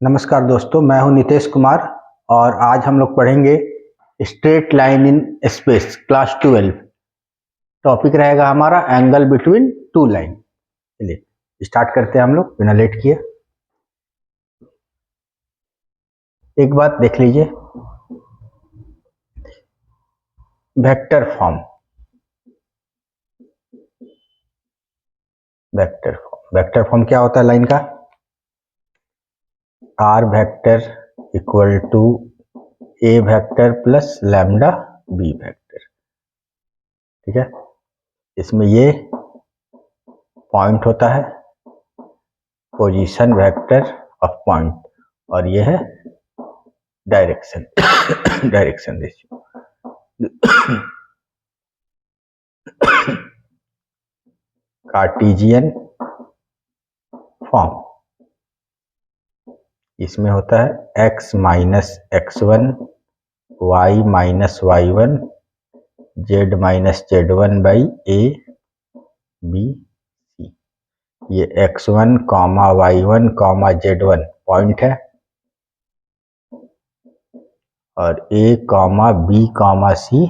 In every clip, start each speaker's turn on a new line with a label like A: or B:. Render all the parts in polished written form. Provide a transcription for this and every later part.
A: नमस्कार दोस्तों, मैं हूं नितेश कुमार और आज हम लोग पढ़ेंगे straight line in space class 12। Topic रहेगा हमारा एंगल बिटवीन टू लाइन। चलिए स्टार्ट करते हैं हम लोग बिना लेट किए। एक बात देख लीजिए, वेक्टर फॉर्म। वेक्टर फॉर्म क्या होता है लाइन का? R vector equal to A vector plus lambda B vector. ठीक है, इसमें ये पॉइंट होता है, पोजीशन वेक्टर ऑफ पॉइंट, और ये है direction direction ratio. Cartesian form, इसमें होता है x minus x1, y minus y1, z minus z1 by a b c। ये x1 comma y1 comma z1 point है और a comma b comma c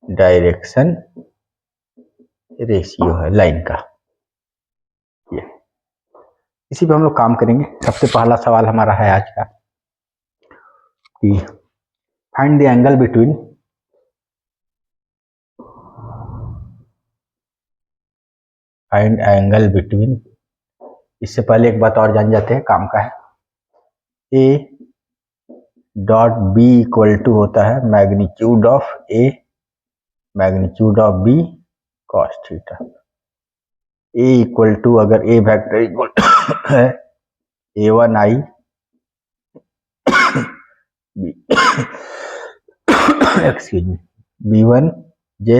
A: direction ratio है line का। ये इसी पे हम लोग काम करेंगे। सबसे पहला सवाल हमारा है आज का कि फाइंड द एंगल बिटवीन इससे पहले एक बात और जान जाते हैं, काम का है। A dot B equal to होता है magnitude of A magnitude of B cos theta. A equal to, अगर ए वेक्टर इक्वल है a1 i b1 j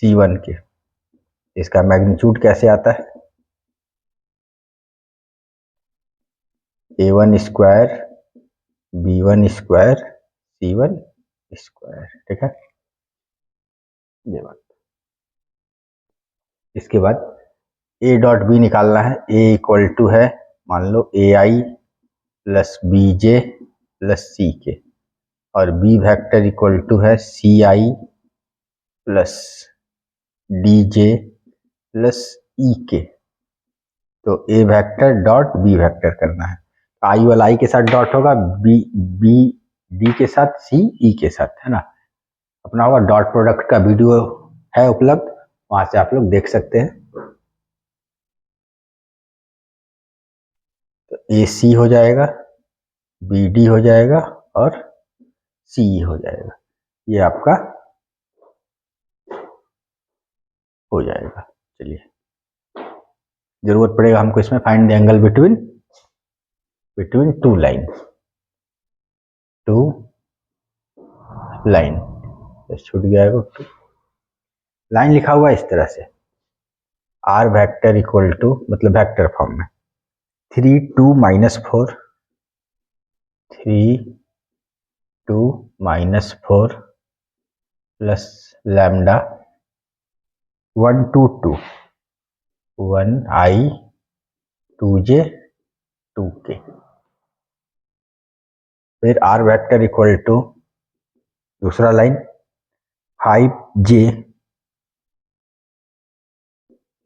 A: c1 के, इसका मैग्नीट्यूड कैसे आता है? a1 square b1 square c1 square. ठीक है, ये बात। इसके बाद a डॉट बी निकालना है। a इक्वल टू है, मान लो ए आई प्लस बी जे प्लस सी के, और b वेक्टर इक्वल टू है सी आई प्लस डी जे प्लस ई के। तो ए वेक्टर डॉट बी वेक्टर करना है। आई वाला आई के साथ डॉट होगा, बी बी डी के साथ, सी ई के साथ, है ना। अपना होगा डॉट प्रोडक्ट का वीडियो है उपलब्ध, वहां से आप लोग देख सकते हैं। तो ए सी हो जाएगा, बी डी हो जाएगा और सी ई हो जाएगा। ये आपका हो जाएगा। चलिए, जरूरत पड़ेगा हमको इसमें find the angle between two line छूट गया है। लाइन लिखा हुआ इस तरह से, आर वेक्टर इक्वल टू, मतलब वेक्टर फॉर्म में 3 2 minus 4 3 2 minus 4 plus lambda 1 2 2 1 i 2 j 2 k। फिर आर वेक्टर इक्वल टू दूसरा line 5 j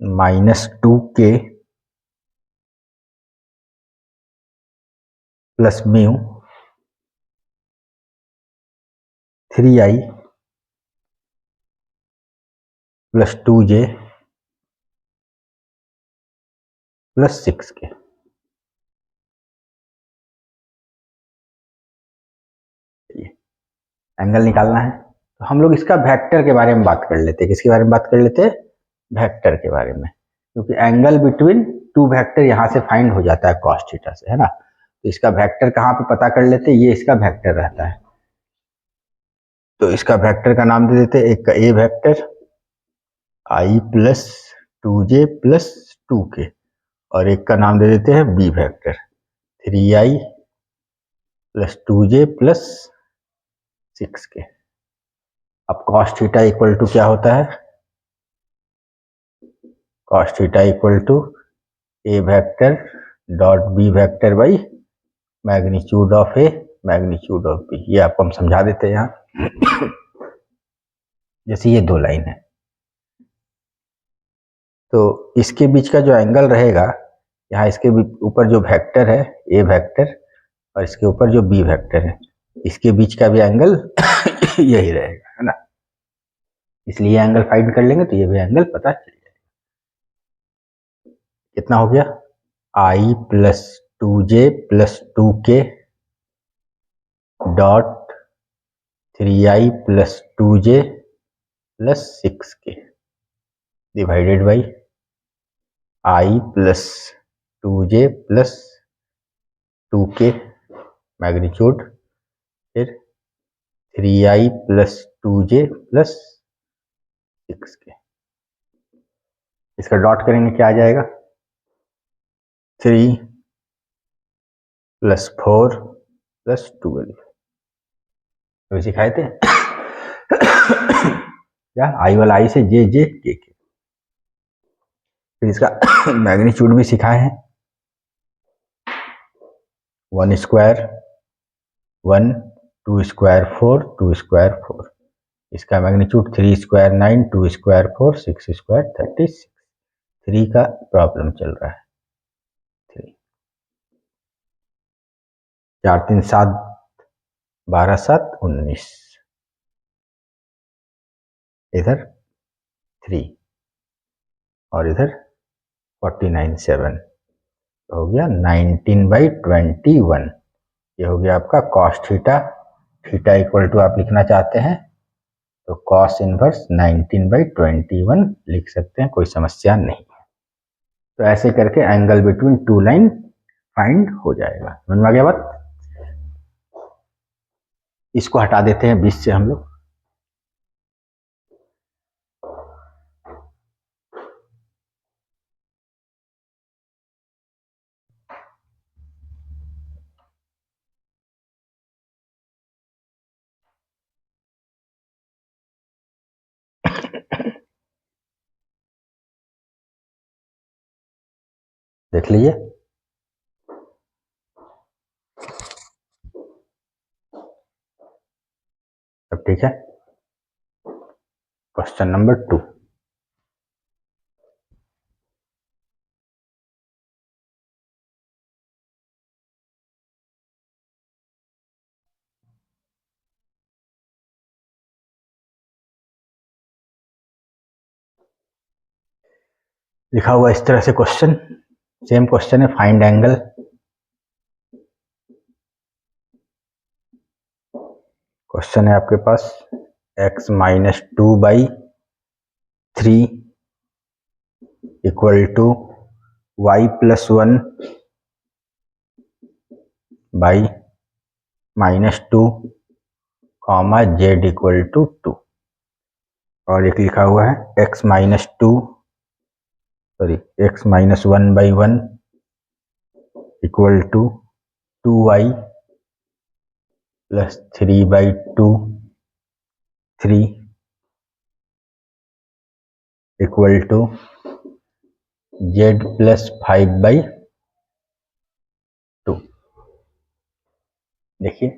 A: minus 2 k plus mu 3 i plus 2 j plus 6 k। Angle निकालना है तो हम लोग इसका वेक्टर के बारे में बात कर लेते हैं। किसके बारे में बात कर लेते हैं? वेक्टर के बारे में, क्योंकि एंगल बिटवीन टू वेक्टर यहाँ से फाइंड हो जाता है कॉस थीटा से, है ना। तो इसका वेक्टर कहाँ पे पता कर लेते हैं? ये इसका वेक्टर रहता है, तो इसका वेक्टर का नाम दे देते हैं। एक का ए वेक्टर आई प्लस 2j प्लस 2k, और एक का नाम दे देते हैं B vector 3i plus 2j plus 6k। अब कॉस थीटा इक्वल टू क्या होता है? Cos theta equal to A vector dot B vector by magnitude of A magnitude of B. ये आपको हम समझा देते हैं यहाँ। जैसे ये दो लाइन है तो इसके बीच का जो एंगल रहेगा, यहाँ इसके ऊपर जो वेक्टर है ए वेक्टर और इसके ऊपर जो बी वेक्टर है, इसके बीच का भी एंगल यही रहेगा, है ना। इसलिए एंगल फाइंड कर लेंगे तो ये भी एंगल पता चल जाएगा। कितना हो गया, i plus 2j plus 2k dot 3i plus 2j plus 6k divided by i plus 2j plus 2k magnitude, फिर 3i plus 2j plus 6k। इसका डॉट करेंगे क्या आ जाएगा, 3 प्लस 4 प्लस 12। अभी सिखाए थे क्या, आई वाला आई से जे जे के। फिर इसका मैग्नीट्यूड भी सिखाए हैं, 1 स्क्वायर 1, 2 स्क्वायर 4, 2 स्क्वायर 4। इसका मैग्नीट्यूड 3 स्क्वायर 9, 2 स्क्वायर 4, 6 स्क्वायर 36। 3 का प्रॉब्लम चल रहा है। 3 4 3 7 12 7 19, इधर 3 और इधर 49 7 हो गया 19/21। ये हो गया आपका cos theta. Theta equal to आप लिखना चाहते हैं तो कॉस इनवर्स 19/21 लिख सकते हैं, कोई समस्या नहीं है। तो ऐसे करके angle between two line find हो जाएगा। समझ में आ गया बात। इसको हटा देते हैं 20 से हम लोग। देख लीजिए, सब ठीक है। क्वेश्चन नंबर 2, लिखा हुआ इस तरह से क्वेश्चन, सेम क्वेश्चन है, फाइंड एंगल। क्वेश्चन है आपके पास x minus 2/3 equal to y plus 1 by -2 comma z equal to 2। और एक लिखा हुआ है x minus 1/1 equal to 2y plus 3/2 3 equal to z plus 5/2। देखिए,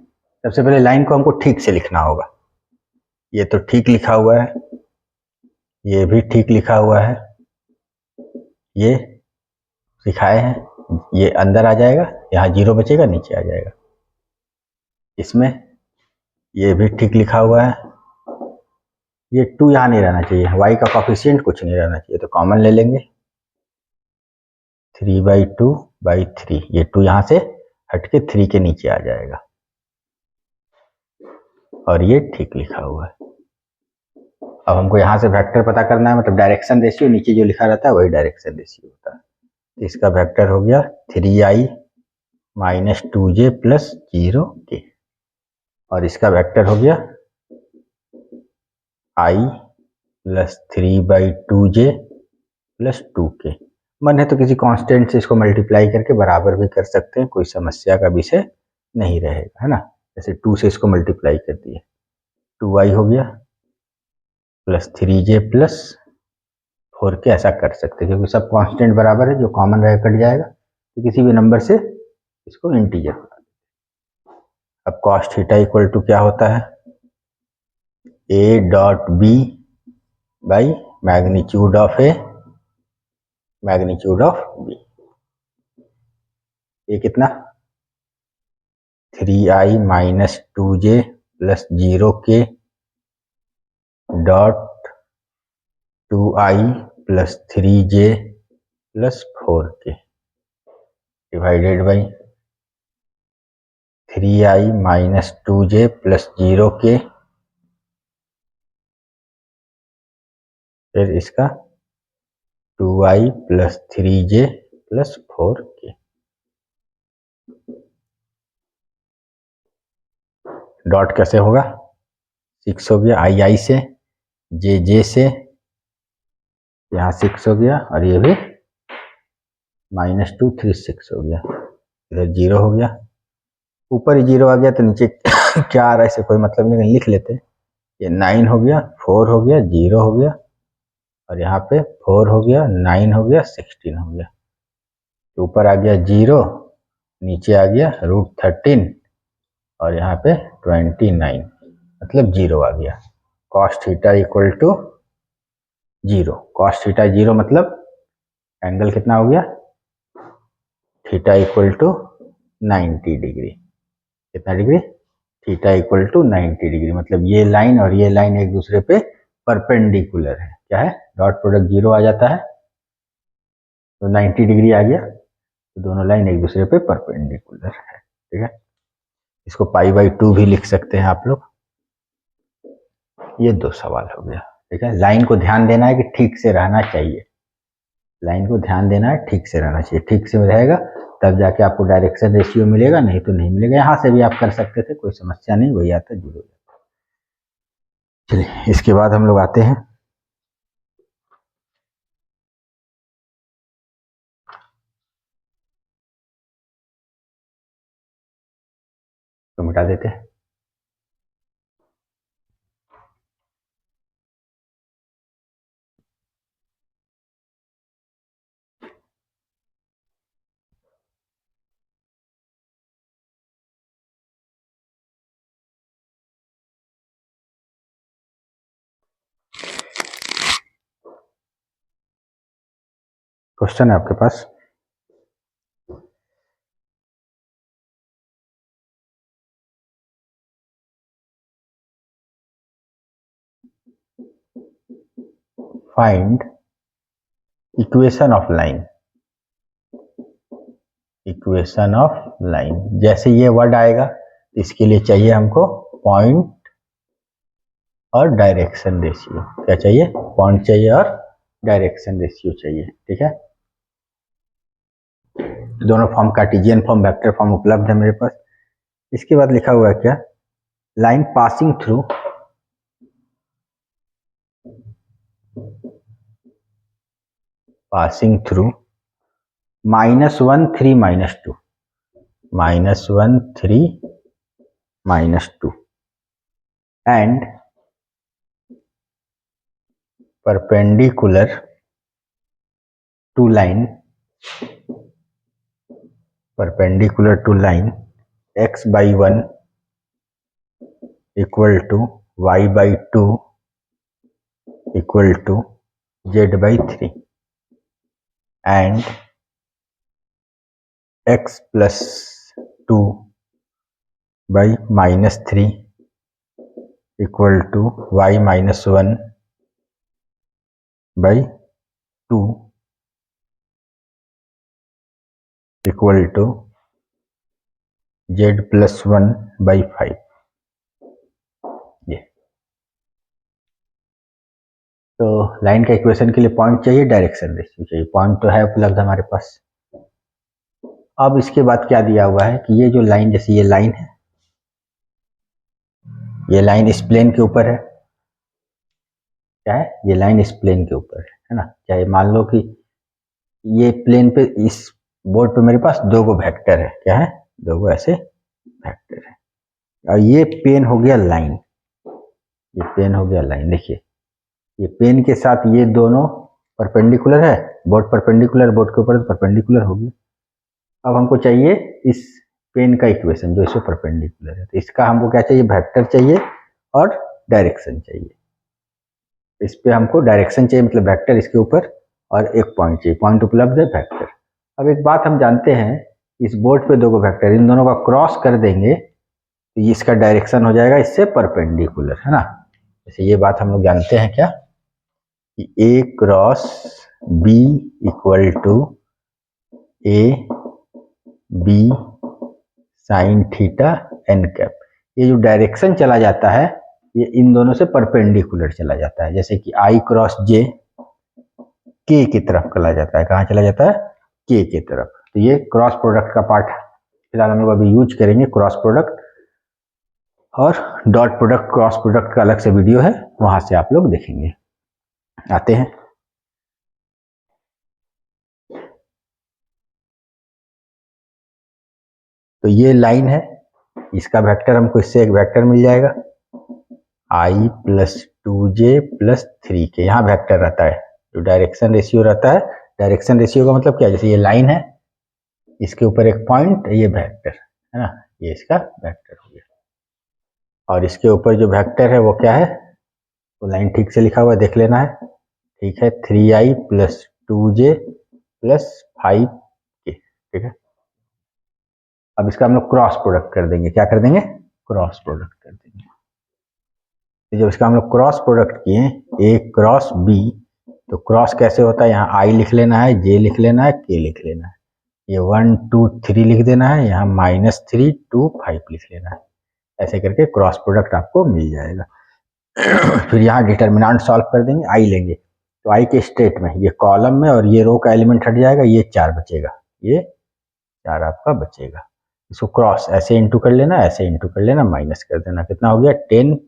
A: सबसे पहले लाइन को हमको ठीक से लिखना होगा। ये तो ठीक लिखा हुआ है, ये भी ठीक लिखा हुआ है, ये सिखाए हैं, ये अंदर आ जाएगा, यहाँ 0 बचेगा, नीचे आ जाएगा। इसमें ये भी ठीक लिखा हुआ है, ये 2 यहाँ नहीं रहना चाहिए, y का कॉफिशिएंट कुछ नहीं रहना चाहिए, तो कॉमन ले लेंगे 3/2/3। ये 2 यहाँ से हट के 3 के नीचे आ जाएगा और ये ठीक लिखा हुआ है। अब हमको यहाँ से वेक्टर पता करना है, मतलब डायरेक्शन रेशियो, नीचे जो लिखा रहता है वही डायरेक्शन रेशियो होता है। इसका वेक्टर हो गया 3i minus 2j plus 0k और इसका वेक्टर हो गया i plus 3/2j plus 2k। मन है तो किसी कांस्टेंट से इसको मल्टीप्लाई करके बराबर भी कर सकते हैं, कोई समस्या का विषय नहीं रहेगा, है ना। जैसे 2 से इसको मल्टीप्लाई कर दिए, 2i हो गया प्लस 3j प्लस 4 के ऐसा कर सकते हैं, क्योंकि सब कांस्टेंट बराबर है, जो कॉमन रहेगा कट जाएगा, तो किसी भी नंबर से इसको इंटीजर बना दें। अब कॉस थीटा इक्वल टू क्या होता है, A dot B by magnitude of A magnitude of B. ये कितना 3i minus 2j plus 0k dot 2i plus 3j plus 4k divided by 3i minus 2j plus 0k, फिर इसका 2i plus 3j plus 4k। Dot कैसे होगा, 6 हो गया आई से, जे से, यहाँ 6 हो गया, और ये भी -2 3 6 हो गया, इधर 0 हो गया, ऊपर ही 0 आ गया तो नीचे क्या आ रहा है इसे कोई मतलब नहीं, लिख लेते। ये 9 हो गया, 4 हो गया, 0 हो गया, और यहाँ पे 4 हो गया, 9 हो गया, 16 हो गया, तो ऊपर आ गया 0, नीचे आ गया √13, और यहाँ पे 29, मतलब 0 आ गया। Cos theta equal to 0, cos theta 0 मतलब एंगल कितना हो गया, थीटा इक्वल टू 90 डिग्री। कितना degree, theta equal to 90 degree, मतलब ये लाइन और ये लाइन एक दूसरे पे परपेंडिकुलर है। क्या है, डॉट प्रोडक्ट 0 आ जाता है तो 90 डिग्री आ गया, तो दोनों लाइन एक दूसरे पे परपेंडिकुलर है। ठीक है, इसको π/2 भी लिख सकते हैं आप लोग। ये 2 सवाल हो गया। ठीक है, लाइन को ध्यान देना है कि ठीक से रहना चाहिए, लाइन को ध्यान देना है, ठीक से रहना चाहिए, ठीक से रहेगा तब जाके आपको डायरेक्शन रेशियो मिलेगा, नहीं तो नहीं मिलेगा। यहाँ से भी आप कर सकते थे, कोई समस्या नहीं, वही आता 0। चलिए इसके बाद हम लोग आते हैं तो मिटा देते हैं। क्वेश्चन है आपके पास, find equation of line, equation of line. जैसे ये वर्ड आएगा इसके लिए चाहिए हमको पॉइंट और डायरेक्शन रेशियो। क्या चाहिए, पॉइंट चाहिए और डायरेक्शन रेशियो चाहिए। ठीक है, दोनों form, Cartesian form, vector form उपलब्ध है मेरे पास। इसके बाद लिखा हुआ है क्या, line passing through -1 3 -2, -1 3 -2 and perpendicular to line x/1 equal to y/2 equal to z/3 and x+2 by -3 equal to y-1 by 2 equal to z+1 by 5। ये तो लाइन का इक्वेशन के लिए पॉइंट चाहिए, डायरेक्शन रेशियो चाहिए। पॉइंट तो है उपलब्ध हमारे पास। अब इसके बाद क्या दिया हुआ है कि ये जो लाइन, जैसे ये लाइन है, ये लाइन इस प्लेन के ऊपर है। क्या है, ये लाइन इस प्लेन के ऊपर है ना। चाहे मान लो कि ये प्लेन पे, इस बोर्ड पे मेरे पास 2 गो वेक्टर है। क्या है, 2 गो ऐसे वेक्टर है, और ये पेन हो गया लाइन, ये पेन हो गया लाइन। देखिए ये पेन के साथ ये दोनों परपेंडिकुलर है, बोर्ड परपेंडिकुलर, बोर्ड के ऊपर तो परपेंडिकुलर होगी। अब हमको चाहिए इस पेन का इक्वेशन जो इसमें परपेंडिकुलर है, तो इसका हमको क्या चाहिए, वेक्टर चाहिए और डायरेक्शन चाहिए। इस पे हमको डायरेक्शन चाहिए मतलब वेक्टर इसके ऊपर, और एक पॉइंट चाहिए, पॉइंट उपलब्ध है, वेक्टर। अब एक बात हम जानते हैं, इस बोर्ड पे दो वेक्टर, इन दोनों का क्रॉस कर देंगे तो इसका डायरेक्शन हो जाएगा इससे परपेंडिकुलर, है ना। जैसे ये बात हम लोग जानते हैं क्या, कि a cross b equal to a b sine theta n cap. ये जो डायरेक्शन चला जाता है ये इन दोनों से परपेंडिकुलर चला जाता है। जैसे कि आई क्रॉस जे के की तरफ चला जाता है, कहाँ चला जाता है, के की तरफ। तो ये क्रॉस प्रोडक्ट का पार्ट फिलहाल हम लोग अभी यूज करेंगे, क्रॉस प्रोडक्ट। और डॉट प्रोडक्ट, क्रॉस प्रोडक्ट का अलग से वीडियो है, वहां से आप लोग देखेंगे। आते हैं, तो ये लाइन है, इसका वेक्टर हमको इससे एक वेक्टर मिल जाएगा आई प्लस 2j प्लस 3k। यहाँ वेक्टर रहता है, जो डायरेक्शन रेशियो रहता है। डायरेक्शन रेशियो का मतलब क्या है, जैसे ये लाइन है, इसके ऊपर एक पॉइंट, ये वेक्टर है ना, ये इसका वेक्टर हो गया। और इसके ऊपर जो वेक्टर है वो क्या है, वो लाइन ठीक से लिखा हुआ है, देख लेना है, ठीक है, 3i plus 2j plus 5k, ठीक है। अब इसका हम लोग क्रॉस प्रोडक्ट कर देंगे, क्या कर देंगे, क्रॉस प्रोडक्ट कर देंगे। तो जब इसका हम लोग क्रॉस प्रोडक्ट किए ए क्रॉस बी, तो क्रॉस कैसे होता है, यहाँ आई लिख लेना है, जे लिख लेना है, के लिख लेना है, ये 1 2 3 लिख देना है, यहाँ -3 2 5 लिख लेना है। ऐसे करके क्रॉस प्रोडक्ट आपको मिल जाएगा। फिर यहाँ डिटर्मिनेंट सॉल्व कर देंगे, आई लेंगे, तो आई के स्टेट में ये कॉलम में, और ये रो का एलिमेंट हट जाएगा, ये 4 बचेगा, ये 4 आपका बचेगा। इसको क्रॉस ऐसे इंटू कर लेना, ऐसे इंटू कर लेना, माइनस कर देना, कितना हो गया 10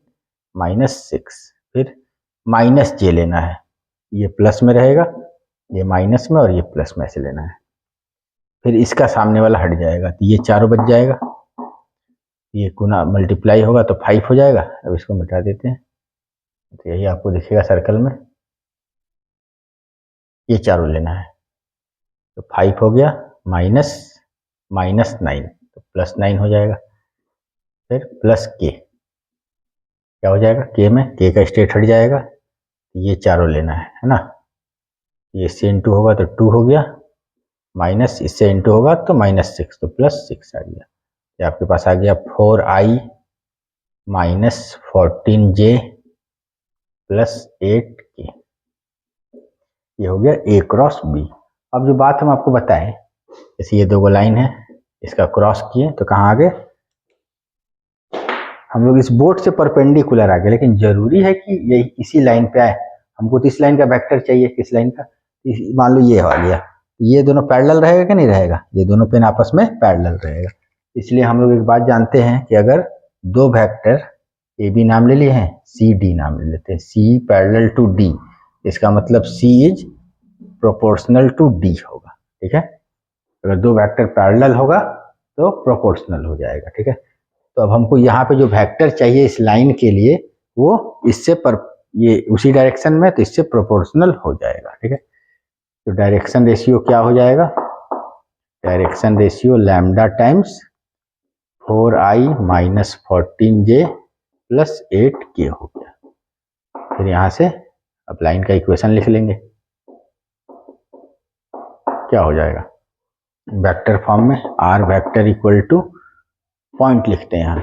A: -6। फिर माइनस जे लेना है, ये प्लस में रहेगा, ये माइनस में, और ये प्लस में ऐसे लेना है। फिर इसका सामने वाला हट जाएगा, तो ये चारों बच जाएगा, ये गुना मल्टीप्लाई होगा तो 5 हो जाएगा। अब इसको मिटा देते हैं, तो यही आपको दिखेगा सर्कल में, ये चारों लेना है, तो 5 हो गया, माइनस -9 तो +9 हो जाएगा। फिर प्लस के, क्या हो जाएगा, के में के का स्टेट हट जाएगा, ये चारों लेना है ना। ये इससे इंटू होगा तो 2 हो गया, माइनस इससे इंटू होगा तो -6 तो +6 आ गया। ये आपके पास आ गया 4i -14j प्लस 8k। ये हो गया ए क्रॉस बी। अब जो बात हम आपको बताएं, जैसे ये दो लाइन है, इसका क्रॉस किए तो कहाँ आ गए, हम लोग इस बोर्ड से परपेंडिकुलर आ गए, लेकिन जरूरी है कि ये इसी लाइन पे आए। हमको तो इस लाइन का वेक्टर चाहिए, किस लाइन का, मान लो ये आ गया, ये दोनों पैरेलल रहेगा कि नहीं रहेगा, ये दोनों पेन आपस में पैरेलल रहेगा। इसलिए हम लोग एक बात जानते हैं कि अगर दो वेक्टर ए बी नाम ले लिए हैं, सी डी नाम ले लेते हैं, सी पैरेलल टू डी, इसका मतलब सी इज प्रोपोर्शनल टू डी होगा, ठीक है। अगर दो वेक्टर पैरेलल होगा तो प्रोपोर्शनल हो जाएगा, ठीक है। तो अब हमको यहाँ पे जो वेक्टर चाहिए इस लाइन के लिए, वो इससे ये उसी डायरेक्शन में, तो इससे प्रोपोर्शनल हो जाएगा, ठीक है। तो डायरेक्शन रेशियो क्या हो जाएगा, direction ratio lambda times 4i -14j plus 8k हो गया। फिर यहाँ से अब लाइन का इक्वेशन लिख लेंगे, क्या हो जाएगा, वेक्टर फॉर्म में r vector equal to point लिखते हैं यहाँ,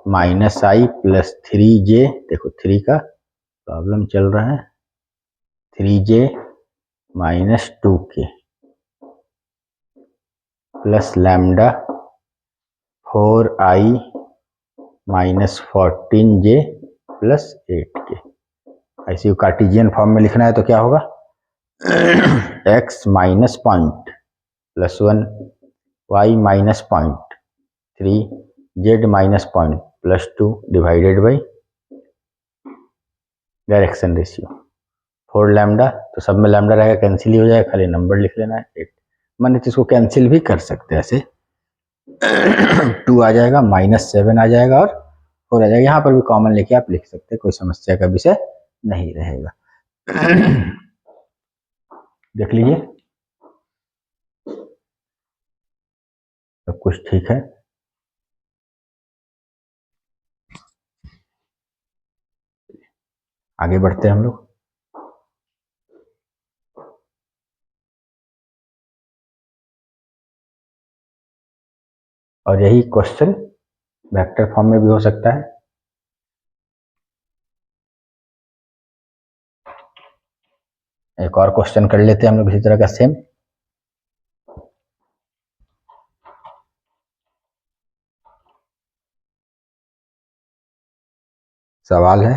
A: -i प्लस 3j, देखो 3 का प्रॉब्लम चल रहा है, 3j -2k plus lambda 4i -14j plus 8k। ऐसे कार्टेशियन फॉर्म में लिखना है तो क्या होगा, x minus point plus 1, y minus point 3, z minus point plus 2 divided by direction ratio 4 lambda, तो सब में लैम्डा रहेगा, कैंसिल ही हो जाएगा, खाली नंबर लिख लेना है 8। मैंने तो इसको कैंसिल भी कर सकते हैं ऐसे, 2 आ जाएगा, -7 आ जाएगा, और 4 आ जाएगा। यहाँ पर भी कॉमन लेके आप लिख सकते हैं, कोई समस्या का विषय नहीं रहेगा। देख लीजिए सब कुछ ठीक है। आगे बढ़ते हैं हम लोग। और यही क्वेश्चन वेक्टर फॉर्म में भी हो सकता है। एक और क्वेश्चन कर लेते हैं हम लोग इसी तरह का सेम। सवाल है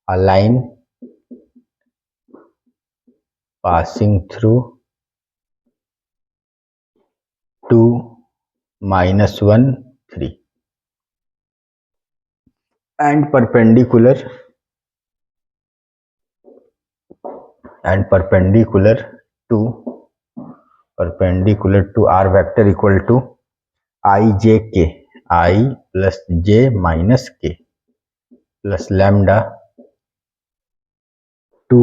A: a line passing through 2 -1 3 and perpendicular to r vector equal to I j k, I plus j minus k plus lambda 2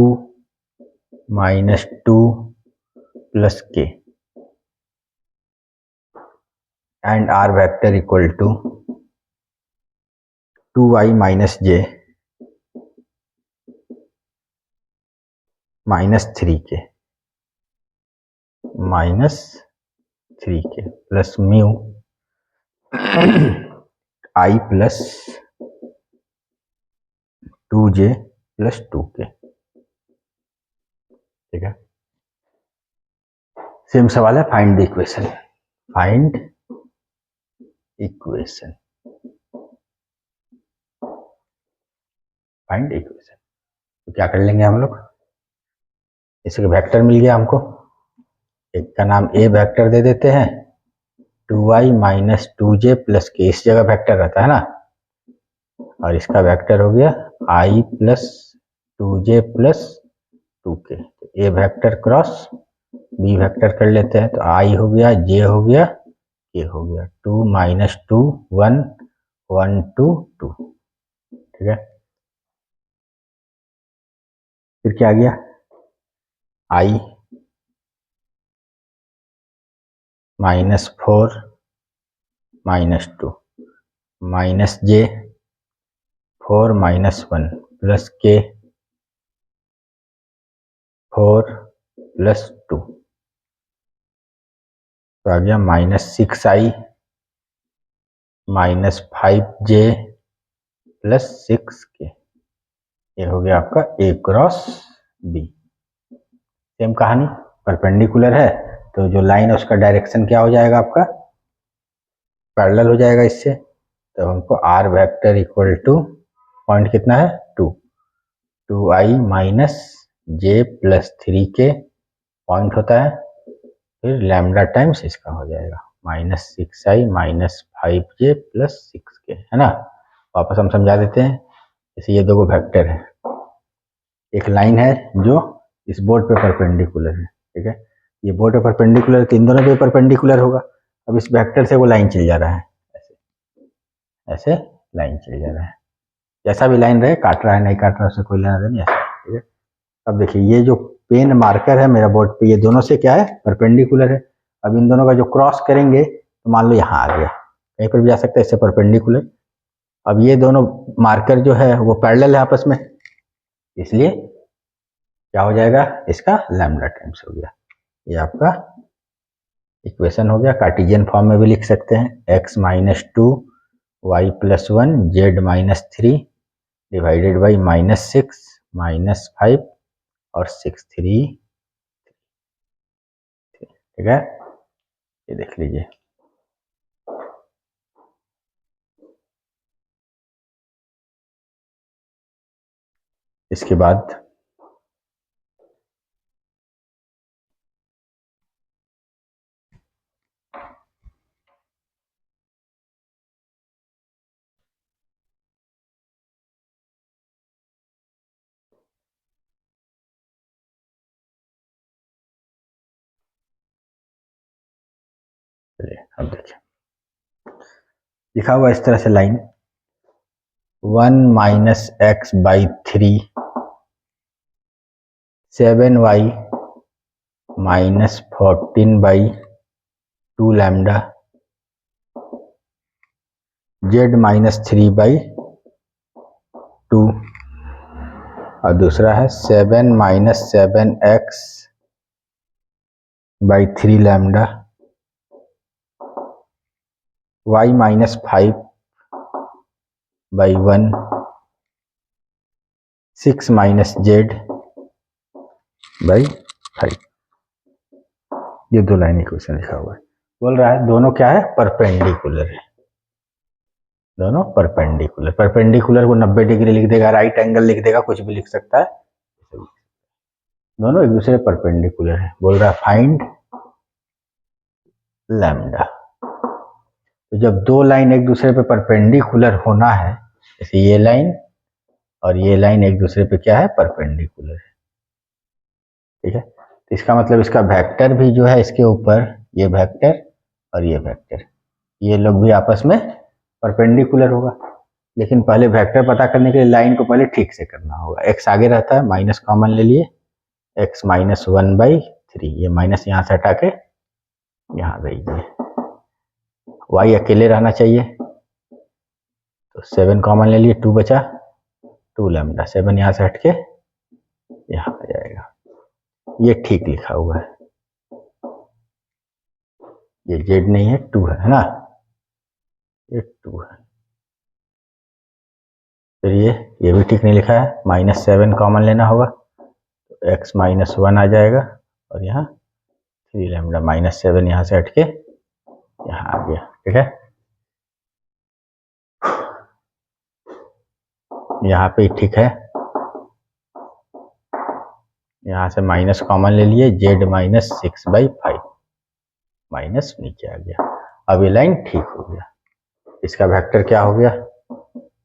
A: minus 2 plus k and r vector equal to 2i minus j minus 3k plus mu I plus 2j plus 2k। ठीक है, same सवाल है find the equation. तो क्या कर लेंगे हम लोग, इसके वेक्टर मिल गया हमको, एक का नाम ए वेक्टर दे देते हैं, 2i माइनस 2j प्लस के, इस जगह वेक्टर रहता है ना, और इसका वेक्टर हो गया i plus 2j plus 2k। तो ए वेक्टर क्रॉस बी वेक्टर कर लेते हैं, तो i हो गया, j हो गया, k हो गया, 2 माइनस 2 1 1 2 2। ठीक है, फिर क्या आ गया, i minus 4 minus 2 minus j 4 minus 1 plus k 4 plus 2, तो आ गया minus 6i minus 5j plus 6k। ये हो गया आपका ए क्रॉस बी। सेम कहानी, परपेंडिकुलर है तो जो लाइन है उसका डायरेक्शन क्या हो जाएगा आपका, पैरेलल हो जाएगा इससे। तो हमको R vector equal to point कितना है 2i माइनस जे प्लस 3k पॉइंट होता है, फिर लैम्डा टाइम्स इसका हो जाएगा minus 6i minus 5j plus 6k, है ना। वापस हम समझा देते हैं, जैसे ये दो वेक्टर है, एक लाइन है जो इस बोर्ड पे परपेंडिकुलर है, ठीक है, ये बोर्ड पे परपेंडिकुलर, तो इन दोनों पे परपेंडिकुलर होगा। अब इस वेक्टर से वो लाइन चल जा रहा है, ऐसे ऐसे लाइन चल जा रहा है, जैसा भी लाइन रहे, काट रहा है नहीं काट रहा है उससे कोई लेना देना, ऐसा। ठीक है, अब देखिए ये जो पेन मार्कर है मेरा बोर्ड पे, ये दोनों से क्या है, परपेंडिकुलर है। अब इन दोनों का जो क्रॉस करेंगे तो मान लो यहाँ आ गया, कहीं पर भी जा सकता है इससे परपेंडिकुलर। अब ये दोनों मार्कर जो है वो पैरेलल है आपस में, इसलिए क्या हो जाएगा, इसका लैम्डा टाइम्स हो गया। ये आपका इक्वेशन हो गया। कार्टेशियन फॉर्म में भी लिख सकते हैं, x minus 2 Y plus 1 Z minus 3 divided by minus 6 minus 5 और 6 3। ठीक है, ये देख लीजिए। इसके बाद अब देखिए लिखा हुआ इस तरह से line 1 minus x by 3 7y -14/2 lambda, z -3/2, और दूसरा है 7 - 7x/3 लैम्डा, y -5/1, 6 - z/5। ये दो लाइन इक्वेशन लिखा हुआ है। बोल रहा है दोनों क्या है, परपेंडिकुलर है, दोनों परपेंडिकुलर। परपेंडिकुलर को 90 डिग्री लिख देगा, राइट एंगल लिख देगा, कुछ भी लिख सकता है, दोनों एक दूसरे परपेंडिकुलर है। बोल रहा है फाइंड लैम्डा। तो जब दो लाइन एक दूसरे पे परपेंडिकुलर होना है, जैसे ये लाइन और ये लाइन एक दूसरे पे क्या है, परपेंडिकुलर है, ठीक है। तो इसका मतलब इसका वेक्टर भी जो है इसके ऊपर, ये वेक्टर और ये वेक्टर, ये लोग भी आपस में परपेंडिकुलर होगा। लेकिन पहले वेक्टर पता करने के लिए लाइन को पहले ठीक से करना होगा। एक्स आगे रहता है, माइनस कॉमन ले लिए, x -1/3, ये माइनस यहाँ से हटा के यहाँ भेज दिए, y अकेले रहना चाहिए, तो 7 कॉमन ले लिए, 2 बचा, 2 लैम्डा, 7 यहाँ से हट के यहाँ आ जाएगा। ये ठीक लिखा हुआ है, ये z नहीं है, 2 है ना, ये 2 है। फिर ये भी ठीक नहीं लिखा है, -7 कॉमन लेना होगा, तो x -1 आ जाएगा, और यहाँ 3 लैम्डा, -7 यहाँ से हट के यहाँ आ गया, ठीक है। यहाँ पे ठीक है, यहाँ से माइनस कॉमन ले लिए, z -6/5, माइनस नीचे आ गया। अब ये लाइन ठीक हो गया, इसका वेक्टर क्या हो गया,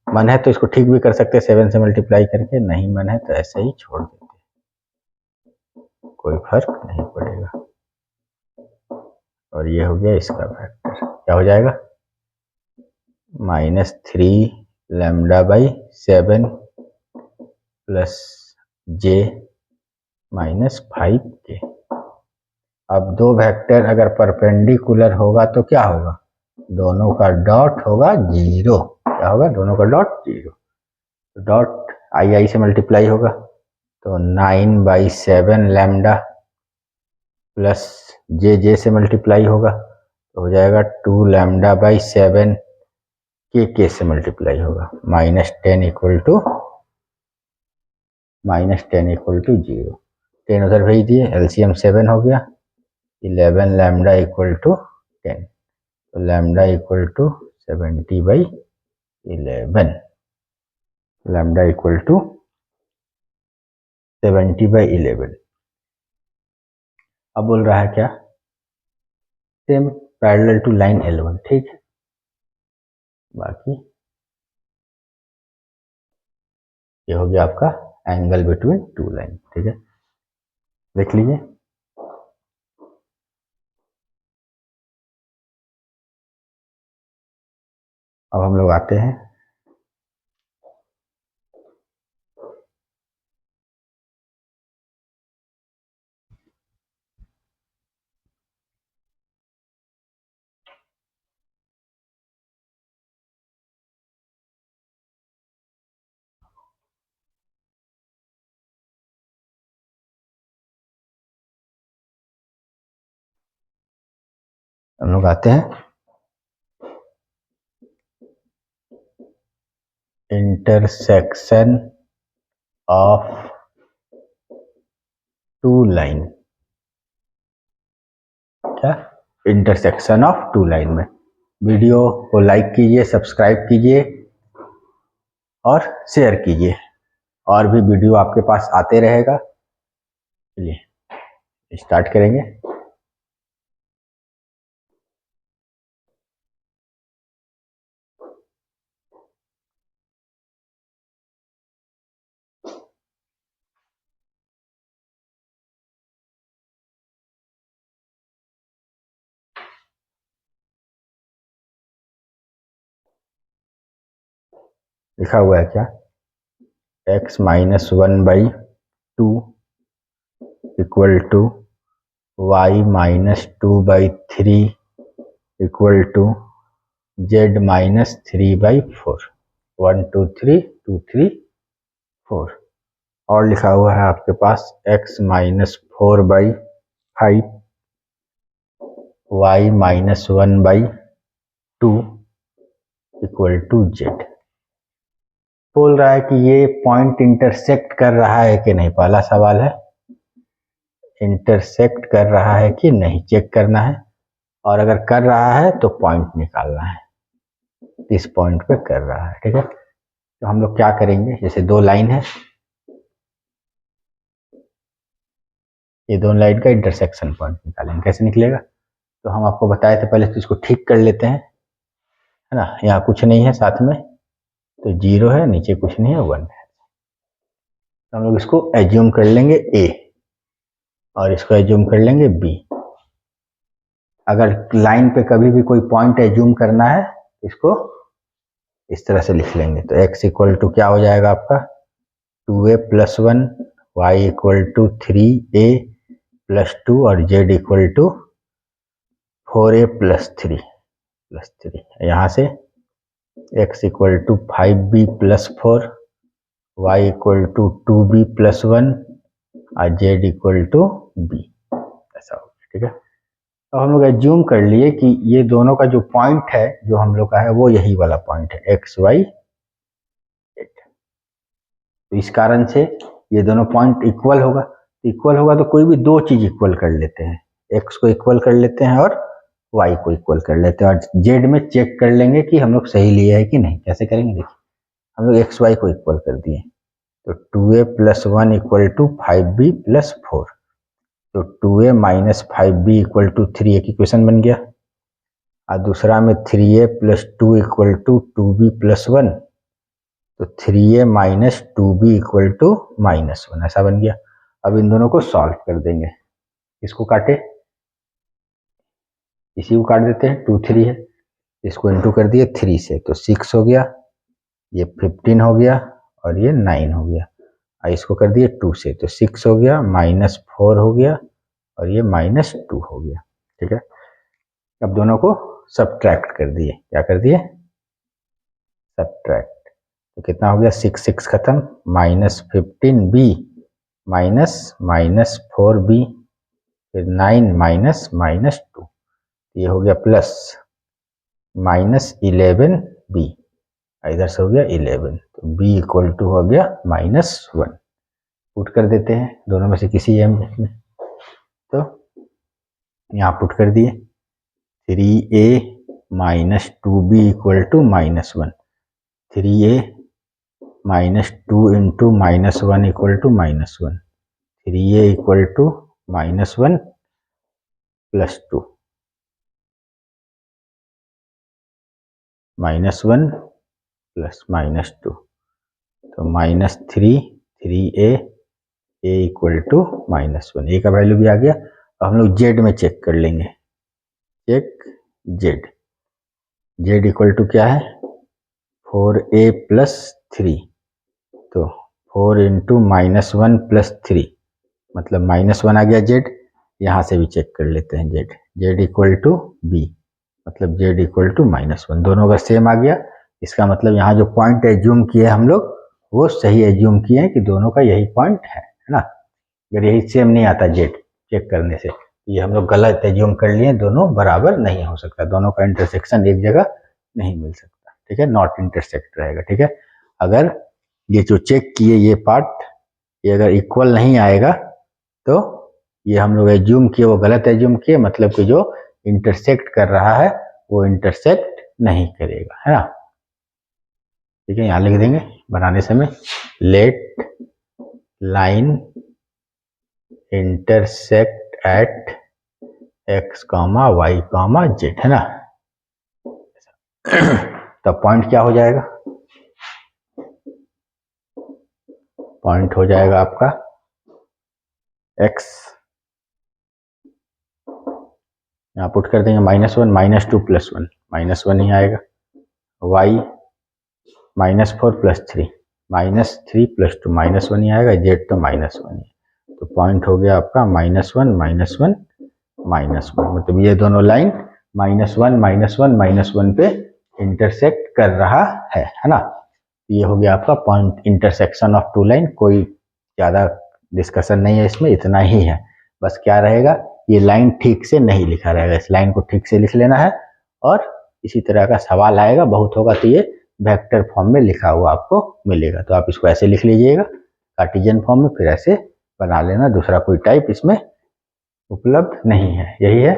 A: मन है तो इसको ठीक भी कर सकते हैं 7 से मल्टीप्लाई करके, नहीं मन है तो ऐसे ही छोड़ देते, कोई फर्क नहीं पड़ेगा। और ये हो गया इसका वेक्टर, क्या हो जाएगा, -3 λ/7 प्लस j -5k। अब दो वेक्टर अगर परपेंडिकुलर होगा तो क्या होगा, दोनों का डॉट होगा 0, क्या होगा, दोनों का डॉट 0, तो डॉट आई से मल्टीप्लाई होगा, तो 9/7 लैम्डा प्लस जे से मल्टीप्लाई होगा, तो हो जाएगा 2 λ/7, के से मल्टीप्लाई होगा, -10 = 0, 10 उधर भेज दिए, एलसीएम 7 हो गया, 11 लैम्डा = 10, तो लैम्डा = 70/11, लैम्डा = 70/11। अब बोल रहा है क्या, same parallel to line L1, ठीक है। बाकी ये हो गया आपका एंगल बिटवीन टू लाइन, ठीक है, देख लीजिए। अब हम लोग आते हैं इंटरसेक्शन ऑफ टू लाइन, क्या, इंटरसेक्शन ऑफ टू लाइन में। वीडियो को लाइक कीजिए, सब्सक्राइब कीजिए और शेयर कीजिए, और भी वीडियो आपके पास आते रहेगा। चलिए स्टार्ट करेंगे। लिखा हुआ है क्या, x -1/2 = y minus 2/3 equal to z minus 3/4, 1 2 3 2 3 4। और लिखा हुआ है आपके पास x minus 4/5 y minus 1/2 equal to z। बोल रहा है कि ये पॉइंट इंटरसेक्ट कर रहा है कि नहीं, पहला सवाल है। इंटरसेक्ट कर रहा है कि नहीं चेक करना है, और अगर कर रहा है तो पॉइंट निकालना है, इस पॉइंट पे कर रहा है। ठीक है, तो हम लोग क्या करेंगे, जैसे दो लाइन है, ये दोनों लाइन का इंटरसेक्शन पॉइंट निकालेंगे। कैसे निकलेगा, तो हम आपको बताए थे पहले, तो इसको ठीक कर लेते हैं, है ना। यहाँ कुछ नहीं है साथ में, तो 0 है, नीचे कुछ नहीं है, 1 है। तो हम लोग इसको एज्यूम कर लेंगे a, और इसको एज्यूम कर लेंगे b। अगर लाइन पे कभी भी कोई पॉइंट एज्यूम करना है, इसको इस तरह से लिख लेंगे। तो x इक्वल टू क्या हो जाएगा आपका 2a plus 1, y equal to 3a plus 2, और z equal to 4a plus 3 यहाँ से x equal to 5b plus 4, y equal to 2b plus 1, और z इक्वल टू b, ऐसा हो गया। ठीक है, तो हम लोग एज्यूम कर लिए कि ये दोनों का जो पॉइंट है, जो हम लोग का है, वो यही वाला पॉइंट है x y z। तो इस कारण से ये दोनों पॉइंट इक्वल होगा। तो इक्वल होगा तो कोई भी दो चीज इक्वल कर लेते हैं, x को इक्वल कर लेते हैं और y को इक्वल कर लेते हैं, और z में चेक कर लेंगे कि हम लोग सही लिए है कि नहीं। कैसे करेंगे, देखिए हम लोग x y को इक्वल कर दिए, तो 2a plus 1 equal to 5b plus 4, तो 2a minus 5b equal to 3, एक इक्वेशन बन गया। और दूसरा में 3a plus 2 equal to 2b plus 1, तो 3a minus 2b equal to minus 1, ऐसा बन गया। अब इन दोनों को सॉल्व कर देंगे, इसको काटे, इसी को काट देते हैं, 2 3 है, इसको इंटू कर दिए 3 से, तो 6 हो गया, ये 15 हो गया, और ये 9 हो गया। और इसको कर दिए 2 से, तो 6 हो गया, माइनस 4 हो गया, और ये माइनस 2 हो गया। ठीक है, अब दोनों को सब्ट्रैक्ट कर दिए, क्या कर दिए, सब्ट्रैक्ट। तो कितना हो गया, 6 6 खत्म, minus 15b minus minus 4b, फिर 9 माइनस माइनस 2, ये हो गया प्लस माइनस 11b, इधर से हो गया 11, तो b इक्वल टू हो गया माइनस 1। पुट कर देते हैं दोनों में से किसी m में, तो यहाँ पुट कर दिए 3a minus 2b equal to minus 1, 3a minus 2 into minus 1 equal to minus 1, 3a equal to minus 1 plus 2, minus 1 plus minus 2, तो minus 3, 3a, a equal to minus 1, a का वैल्यू भी आ गया। अब हम लोग z में चेक कर लेंगे, चेक z इक्वल टू क्या है 4a प्लस 3, तो 4 इंटू माइनस 1 प्लस 3, मतलब माइनस 1 आ गया z। यहाँ से भी चेक कर लेते हैं z इक्वल टू b, मतलब z इक्वल टू माइनस 1, दोनों अगर सेम आ गया, इसका मतलब यहाँ जो पॉइंट एज्यूम किए हम लोग, वो सही एज्यूम किए हैं कि दोनों का यही पॉइंट है ना। अगर यही सेम नहीं आता z चेक करने से, ये हम लोग गलत एज्यूम कर लिए, दोनों बराबर नहीं हो सकता, दोनों का इंटरसेक्शन एक जगह नहीं मिल सकता। ठीक है, नॉट इंटरसेक्ट रहेगा। ठीक है, अगर ये जो चेक किए ये पार्ट, ये अगर इक्वल नहीं आएगा, तो ये हम लोग एज्यूम किए वो गलत एज्यूम किए, मतलब कि जो इंटरसेक्ट कर रहा है वो इंटरसेक्ट नहीं करेगा, है ना। ठीक है, यहाँ लिख देंगे बनाने समय, let line intersect at x comma Y comma Z, है ना। तो पॉइंट क्या हो जाएगा, पॉइंट हो जाएगा आपका x, यहाँ पुट कर देंगे माइनस 1 माइनस 2 प्लस 1, माइनस 1 ही आएगा, y minus 4 plus 3, minus 3 plus 2, minus 1 ही आएगा, z तो माइनस 1 ही, तो पॉइंट हो गया आपका माइनस 1 माइनस 1 -1, मतलब ये दोनों लाइन -1 -1 -1 पे इंटरसेक्ट कर रहा है ना। ये हो गया आपका point intersection of two line. कोई ज़्यादा डिस्कशन नहीं है इसमें, इतना ही है। बस क्या रहेगा, ये लाइन ठीक से नहीं लिखा रहेगा, इस लाइन को ठीक से लिख लेना है। और इसी तरह का सवाल आएगा, बहुत होगा तो ये वेक्टर फॉर्म में लिखा हुआ आपको मिलेगा, तो आप इसको ऐसे लिख लीजिएगा कार्टेशियन फॉर्म में, फिर ऐसे बना लेना। दूसरा कोई टाइप इसमें उपलब्ध नहीं है, यही है।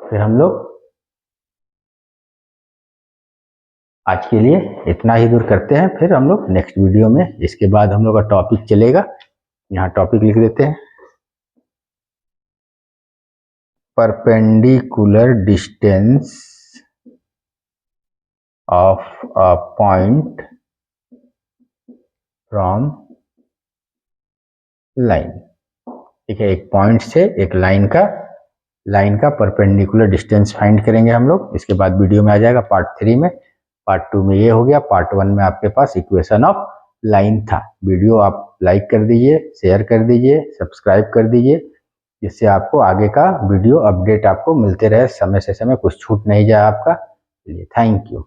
A: फिर हम लोग आज के लिए इतना ही दूर करते हैं, फिर हम लोग नेक्स्ट वीडियो में इसके बाद हम लोग का टॉपिक चलेगा। यहाँ टॉपिक लिख देते हैं, perpendicular distance of a point from line. ठीक है, एक पॉइंट से एक लाइन का परपेंडिकुलर डिस्टेंस फाइंड करेंगे हम लोग। इसके बाद वीडियो में आ जाएगा पार्ट 3 में। पार्ट 2 में ये हो गया। पार्ट 1 में आपके पास इक्वेशन ऑफ लाइन था। वीडियो आप लाइक कर दीजिए, शेयर कर दीजिए, सब्सक्राइब कर दीजिए, जिससे आपको आगे का वीडियो अपडेट आपको मिलते रहे समय से समय, कुछ छूट नहीं जाए आपका। चलिए, थैंक यू।